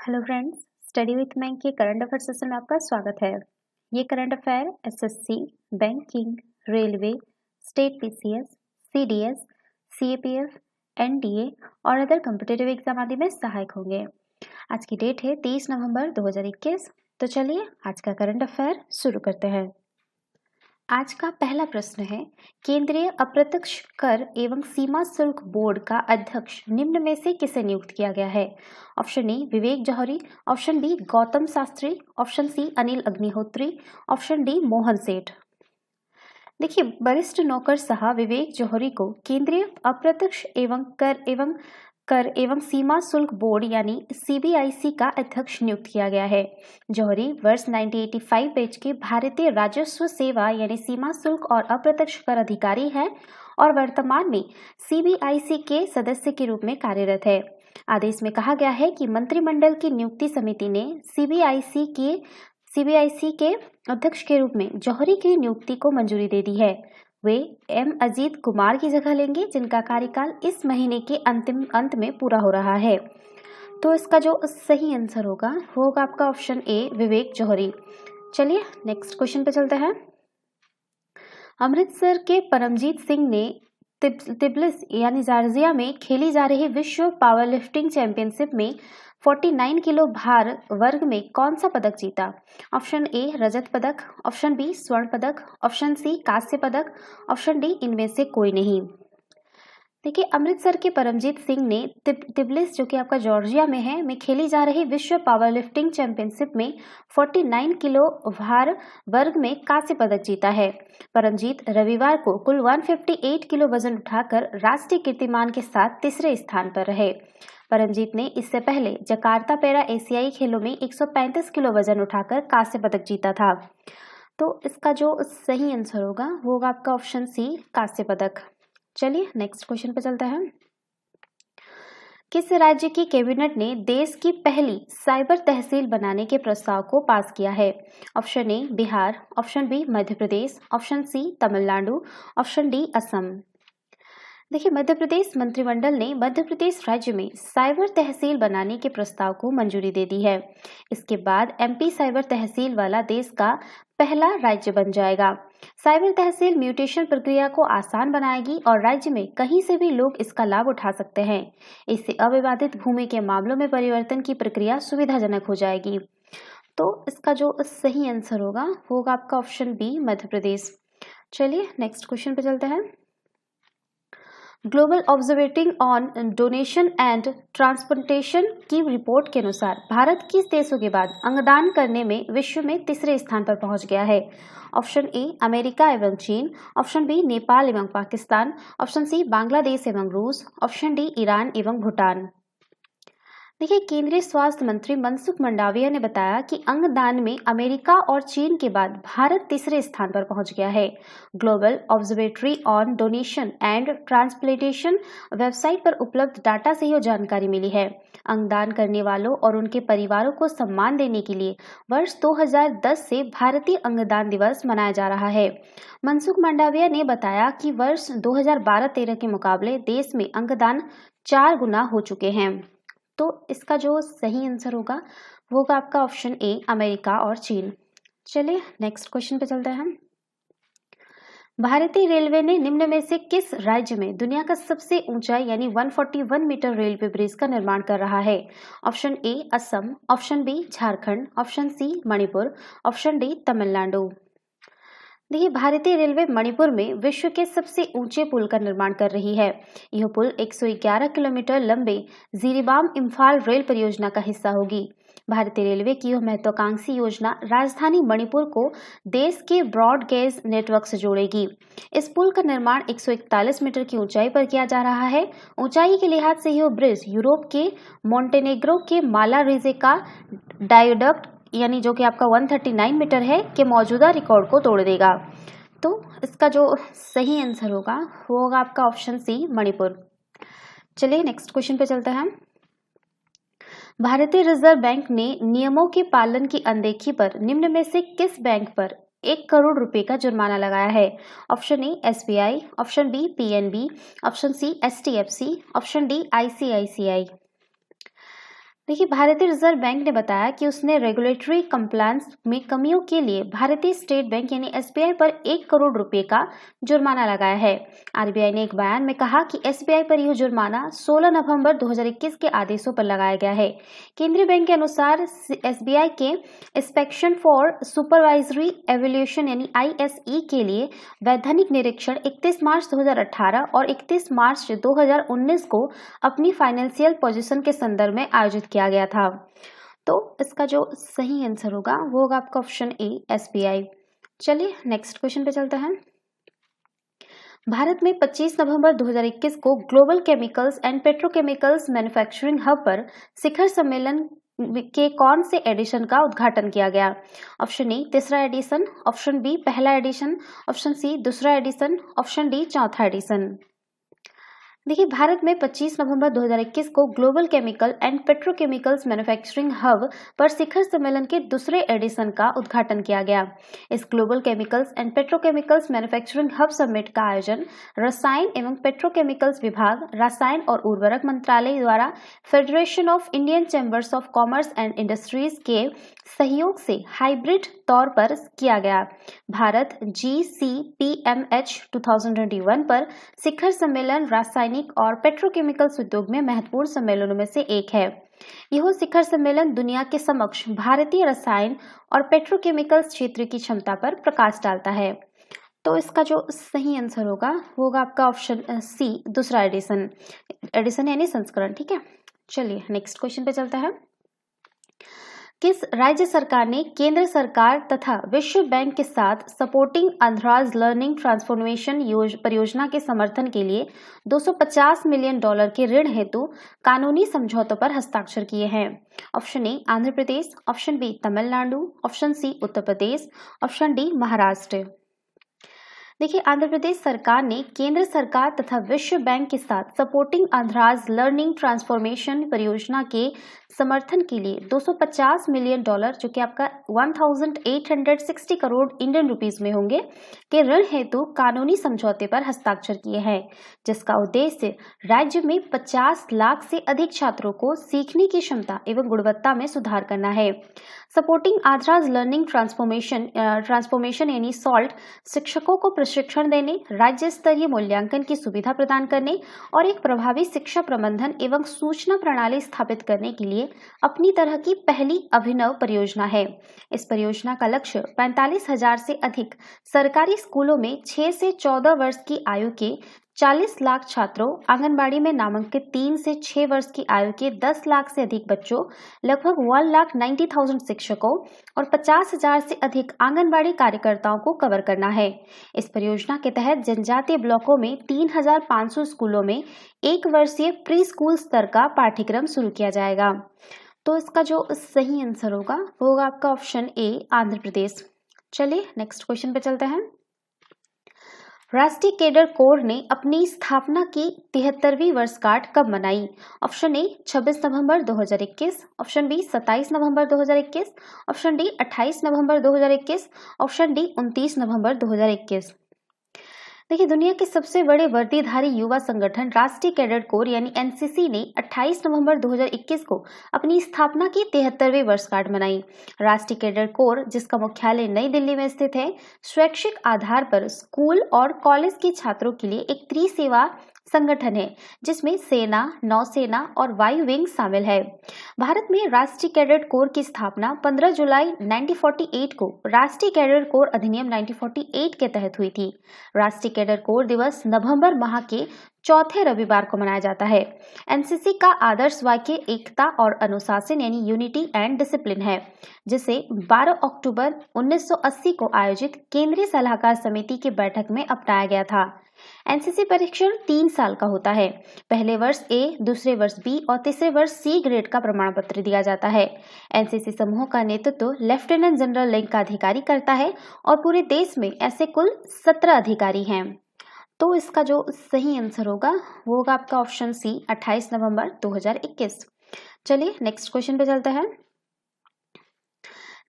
Hello friends, study with bank के current affair session में आपका स्वागत है। ये current affair SSC, banking, railway, state PCS, CDS, CAPF, NDA और अदर कॉम्पिटिटिव एग्जाम आदि में सहायक होंगे। आज की डेट है 30 नवंबर 2021। तो चलिए आज का करंट अफेयर शुरू करते हैं। आज का पहला प्रश्न है, केंद्रीय अप्रत्यक्ष कर एवं सीमा शुल्क बोर्ड का अध्यक्ष निम्न में से किसे नियुक्त किया गया है? Option A Vivek Jauhari, option B Gautam Shastri, option C Anil Agnihotri, option D Mohan Seth. देखिए, वरिष्ठ नौकरशाह विवेक जौहरी को केंद्रीय अप्रत्यक्ष कर एवं सीमा शुल्क बोर्ड यानी सीबीआईसी का अध्यक्ष नियुक्त किया गया है। जौहरी वर्ष 1985 बैच के भारतीय राजस्व सेवा यानी सीमा शुल्क और अप्रत्यक्ष कर अधिकारी हैं और वर्तमान में सीबीआईसी के सदस्य के रूप में कार्यरत है। आदेश में कहा गया है कि मंत्रिमंडल की नियुक्ति समिति ने सीबीआईसी के अध्यक्ष के रूप में जौहरी की नियुक्ति को मंजूरी दे दी है। वे एम अजीत कुमार की जगह लेंगे, जिनका कार्यकाल इस महीने के अंत में पूरा हो रहा है। तो इसका जो सही आंसर होगा वो होगा आपका ऑप्शन ए विवेक जौहरी। चलिए नेक्स्ट क्वेश्चन पे चलते हैं। अमृतसर के परमजीत सिंह ने तिब्लिस यानी जॉर्जिया में खेली जा रही विश्व पावरलिफ्टिंग चैंपियनशिप में 49 किलो भार वर्ग में कौन सा पदक जीता? ऑप्शन ए रजत पदक, ऑप्शन बी स्वर्ण पदक, ऑप्शन सी कांस्य पदक, ऑप्शन डी इनमें से कोई नहीं। देखिए, अमृतसर के परमजीत सिंह ने तिब्लिस जो कि आपका जॉर्जिया में है में खेली जा रही विश्व पावरलिफ्टिंग चैंपियनशिप में 49 किलो भार वर्ग में कांस्य पदक जीता है। परमजीत रविवार को कुल 158 किलो वजन उठाकर राष्ट्रीय कीर्तिमान के साथ तीसरे स्थान पर रहे। परमजीत ने इससे पहले जकार्ता पैरा एशियाई खेलों में 135 किलो वजन उठाकर कांस्य पदक जीता था। तो इसका जो सही आंसर होगा वो होगा आपका ऑप्शन सी कांस्य पदक। चलिए नेक्स्ट क्वेश्चन पे चलते हैं। किस राज्य की कैबिनेट ने देश की पहली साइबर तहसील बनाने के प्रस्ताव को पास किया है? Option A Bihar, option B Madhya Pradesh, option C Tamil Nadu, option D Assam. देखिए, मध्य प्रदेश मंत्रिमंडल ने मध्य प्रदेश राज्य में साइबर तहसील बनाने के प्रस्ताव को मंजूरी दे दी है। इसके बाद एमपी साइबर तहसील वाला देश का पहला राज्य बन जाएगा। साइबर तहसील म्यूटेशन प्रक्रिया को आसान बनाएगी और राज्य में कहीं से भी लोग इसका लाभ उठा सकते हैं। इससे अविवादित भूमि के मामलों में परिवर्तन की प्रक्रिया सुविधाजनक हो जाएगी। तो इसका जो सही आंसर होगा वो होगा आपका ऑप्शन बी मध्य प्रदेश। चलिए नेक्स्ट क्वेश्चन पे चलते हैं। Global observatory on donation and transplantation की रिपोर्ट के अनुसार भारत किस देशों के बाद अंगदान करने में विश्व में तीसरे स्थान पर पहुंच गया है? ऑप्शन ए अमेरिका एवं चीन, ऑप्शन बी नेपाल एवं पाकिस्तान, ऑप्शन सी बांग्लादेश एवं रूस, ऑप्शन डी ईरान एवं भूटान। देखिए, केंद्रीय स्वास्थ्य मंत्री मनसुख मंडाविया ने बताया कि अंगदान में अमेरिका और चीन के बाद भारत तीसरे स्थान पर पहुंच गया है। Global observatory on donation and transplantation website पर उपलब्ध डाटा से यह जानकारी मिली है। अंगदान करने वालों और उनके परिवारों को सम्मान देने के लिए वर्ष 2010 से भारतीय अंगदान दिवस मनाया जा रहा है। मनसुख मंडाविया ने बताया कि वर्ष 2012-13 के मुकाबले देश में अंगदान 4 गुना हो चुके हैं। तो इसका जो सही आंसर होगा वो होगा आपका ऑप्शन ए अमेरिका और चीन। चलिए नेक्स्ट क्वेश्चन पे चलते हैं। भारतीय रेलवे ने निम्न में से किस राज्य में दुनिया का सबसे ऊंचा यानी 141 मीटर रेलवे ब्रिज का निर्माण कर रहा है? Option A Assam, option B Jharkhand, option C Manipur, option D Tamil Nadu. देखिए, भारतीय रेलवे मणिपुर में विश्व के सबसे ऊंचे पुल का निर्माण कर रही है। यह पुल 111 किलोमीटर लंबे जीरीबाम इम्फाल रेल परियोजना का हिस्सा होगी। भारतीय रेलवे की यह महत्वाकांक्षी योजना राजधानी मणिपुर को देश के ब्रॉड गेज नेटवर्क से जोड़ेगी। इस पुल का निर्माण 141 मीटर की ऊंचाई पर किया जा रहा है। ऊंचाई के लिहाज से यह ब्रिज यूरोप के मोंटेनेग्रो के माला रिजे का डायोडक्ट यानी जो कि आपका 139 मीटर है के मौजूदा रिकॉर्ड को तोड़ देगा। तो इसका जो सही आंसर होगा वो होगा आपका ऑप्शन सी मणिपुर। चलिए नेक्स्ट क्वेश्चन पे चलते हैं। भारतीय रिजर्व बैंक ने नियमों के पालन की अनदेखी पर निम्न में से किस बैंक पर 1 करोड़ रुपए का जुर्माना लगाया है? Option A SBI, option B PNB, option C HDFC, option D ICICI. देखिए, भारतीय रिजर्व बैंक ने बताया कि उसने रेगुलेटरी कंप्लायंस में कमियों के लिए भारतीय स्टेट बैंक यानी एसबीआई पर 1 करोड़ रुपए का जुर्माना लगाया है। आरबीआई ने एक बयान में कहा कि एसबीआई पर यह जुर्माना 16 नवंबर 2021 के आदेशों पर लगाया गया है। केंद्रीय बैंक के अनुसार एसबीआई के इंस्पेक्शन फॉर सुपरवाइजरी एवेल्यूशन यानी आईएसई के लिए वैधानिक निरीक्षण 31 मार्च 2018 और 31 मार्च 2019 को अपनी फाइनेंशियल पोजीशन के संदर्भ में आयोजित किया गया था। तो इसका जो सही आंसर होगा वो होगा आपका ऑप्शन ए एसबीआई। चलिए नेक्स्ट क्वेश्चन पे चलते हैं। भारत में 25 नवंबर 2021 को global chemicals and petrochemicals manufacturing hub पर शिखर सम्मेलन के कौन से एडिशन का उद्घाटन किया गया? ऑप्शन ए तीसरा एडिशन, ऑप्शन बी पहला एडिशन, ऑप्शन सी दूसरा एडिशन, ऑप्शन डी चौथा एडिशन। देखिए, भारत में 25 नवंबर 2021 को global chemical and petrochemicals manufacturing hub पर शिखर सम्मेलन के दूसरे एडिशन का उद्घाटन किया गया। इस global chemicals and petrochemicals manufacturing hub summit का आयोजन रसायन एवं पेट्रोकेमिकल्स विभाग, रसायन और उर्वरक मंत्रालय द्वारा federation of Indian chambers of commerce and industries के सहयोग से हाइब्रिड तौर पर किया गया। भारत GCPMH 2021 पर शिखर सम्मेलन रासायनिक और पेट्रोकेमिकल्स उद्योग में महत्वपूर्ण सम्मेलनों में से एक है। यह शिखर सम्मेलन दुनिया के समक्ष भारतीय रसायन और पेट्रोकेमिकल्स क्षेत्र की क्षमता पर प्रकाश डालता है। तो इसका जो सही आंसर होगा वो होगा आपका ऑप्शन सी दूसरा एडिशन। एडिशन यानी संस्करण, ठीक है। चलिए नेक्स्ट क्वेश्चन पे चलता है। किस राज्य सरकार ने केंद्र सरकार तथा विश्व बैंक के साथ सपोर्टिंग आंध्राज लर्निंग ट्रांसफॉर्मेशन परियोजना के समर्थन के लिए $250 मिलियन के ऋण हेतु कानूनी समझौतों पर हस्ताक्षर किए हैं? Option A Andhra Pradesh, option B Tamil Nadu, option C Uttar Pradesh, option D Maharashtra. देखिए, आंध्र प्रदेश सरकार ने केंद्र सरकार तथा विश्व बैंक के साथ सपोर्टिंग आंध्राज लर्निंग ट्रांसफॉर्मेशन परियोजना के समर्थन के लिए $250 मिलियन, जो कि आपका 1860 करोड़ इंडियन रुपीस में होंगे, के ऋण हेतु कानूनी समझौते पर हस्ताक्षर किए हैं, जिसका उद्देश्य राज्य में 50 लाख से अधिक छात्रों को सीखने की क्षमता एवं गुणवत्ता में सुधार करना है। सपोर्टिंग आंध्राज लर्निंग ट्रांसफॉर्मेशन यानी सॉल्ट शिक्षकों को प्रशिक्षण देने, राज्य स्तरीय मूल्यांकन की सुविधा प्रदान करने और एक प्रभावी शिक्षा प्रबंधन एवं सूचना प्रणाली स्थापित करने के लिए अपनी तरह की पहली अभिनव परियोजना है। इस परियोजना का लक्ष्य 45,000 से अधिक सरकारी स्कूलों में 6 से 14 वर्ष की आयु के 40 लाख छात्रों, आंगनबाड़ी में नामांकित 3 से 6 वर्ष की आयु के 10 लाख से अधिक बच्चों, लगभग 1,90,000 शिक्षकों और 50,000 से अधिक आंगनबाड़ी कार्यकर्ताओं को कवर करना है। इस परियोजना के तहत जनजातीय ब्लॉकों में 3,500 स्कूलों में 1 वर्षीय प्री स्कूल स्तर का पाठ्यक्रम शुरू किया जाएगा। तो इसका जो सही आंसर होगा वो होगा आपका ऑप्शन ए आंध्र प्रदेश। चलिए नेक्स्ट क्वेश्चन पे चलते हैं। राष्ट्रीय कैडर कोर ने अपनी स्थापना की 73वीं वर्षगांठ कब मनाई? ऑप्शन ए 26 नवंबर 2021, ऑप्शन बी 27 नवंबर 2021, ऑप्शन डी 28 नवंबर 2021, ऑप्शन डी 29 नवंबर 2021। देखिए, दुनिया के सबसे बड़े वर्दीधारी युवा संगठन राष्ट्रीय कैडर कोर यानी एनसीसी ने 28 नवंबर 2021 को अपनी स्थापना की 73वीं वर्षगांठ मनाई। राष्ट्रीय कैडर कोर, जिसका मुख्यालय नई दिल्ली में स्थित है, स्वैच्छिक आधार पर स्कूल और कॉलेज के छात्रों के लिए एक त्रिसेवा संगठन है, जिसमें सेना, नौसेना और वायु विंग शामिल है। भारत में राष्ट्रीय कैडेट कोर की स्थापना 15 जुलाई 1948 को राष्ट्रीय कैडेट कोर अधिनियम 1948 के तहत हुई थी। राष्ट्रीय कैडेट कोर दिवस नवंबर माह के चौथे रविवार को मनाया जाता है। एनसीसी का आदर्श वाक्य एकता और अनुशासन यानी यूनिटी एंड डिसिप्लिन है, जिसे 12 अक्टूबर 1980 को आयोजित केंद्रीय सलाहकार समिति की बैठक में अपनाया गया था। एनसीसी परीक्षण 3 साल का होता है। पहले वर्ष ए, दूसरे वर्ष बी और तीसरे वर्ष सी ग्रेड का प्रमाण पत्र दिया जाता है। एनसीसी समूह का नेतृत्व लेफ्टिनेंट जनरल रैंक का अधिकारी करता है और पूरे देश में ऐसे कुल 17 अधिकारी हैं। तो इसका जो सही आंसर होगा वो होगा आपका ऑप्शन सी 28 नवंबर 2021। चलिए नेक्स्ट क्वेश्चन पे चलते हैं।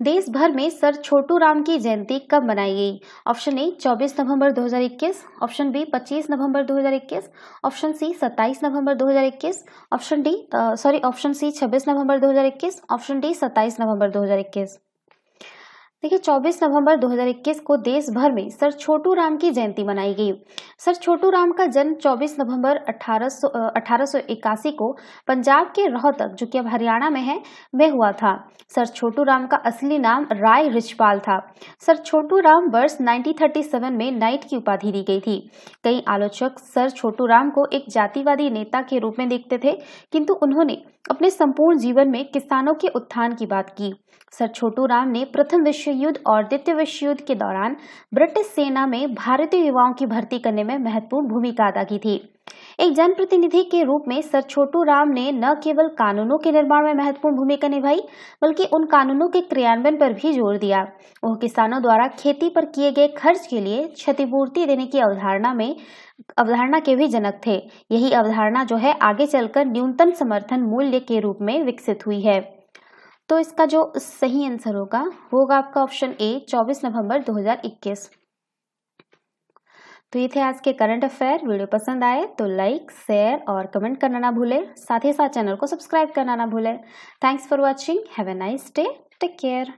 देश भर में सर छोटू राम की जयंती कब मनाई गई? ऑप्शन ए 24 नवंबर 2021, ऑप्शन बी 25 नवंबर 2021, ऑप्शन सी 27 नवंबर 2021, ऑप्शन सी 26 नवंबर 2021, ऑप्शन डी 27 नवंबर 2021। देखिए 24 नवंबर 2021 को देश भर में सर छोटू राम की जयंती मनाई गई। सर छोटू राम का जन्म 24 नवंबर 1881 को पंजाब के रोहतक, जो कि अब हरियाणा में है, में हुआ था। सर छोटू राम का असली नाम राय रिचपाल था। सर छोटू राम वर्ष 1937 में नाइट की उपाधि दी गई थी। कई आलोचक सर छोटू राम को एक जातिवादी नेता के रूप में देखते थे, किंतु उन्होंने अपने संपूर्ण जीवन में किसानों के उत्थान की बात की। सर छोटू राम ने प्रथम विश्व युद्ध और द्वितीय विश्व युद्ध के दौरान ब्रिटिश सेना में भारतीय युवाओं की भर्ती करने में महत्वपूर्ण भूमिका अदा की थी। एक जनप्रतिनिधि के रूप में सर छोटू राम ने न केवल कानूनों के निर्माण में महत्वपूर्ण भूमिका निभाई, बल्कि उन कानूनों के क्रियान्वयन पर भी जोर दिया। वह किसानों द्वारा खेती पर किए गए खर्च के लिए क्षतिपूर्ति देने की अवधारणा के भी जनक थे। यही अवधारणा जो है आगे चलकर न्यूनतम समर्थन मूल्य के रूप में विकसित हुई है। तो इसका जो सही आंसर होगा आपका ऑप्शन ए 24 नवंबर 2021। तो ये थे आज के करंट अफेयर। वीडियो पसंद आए तो लाइक, शेयर और कमेंट करना ना भूलें। साथ ही साथ चैनल को सब्सक्राइब करना ना भूलें। Thanks for watching. Have a nice day. Take care.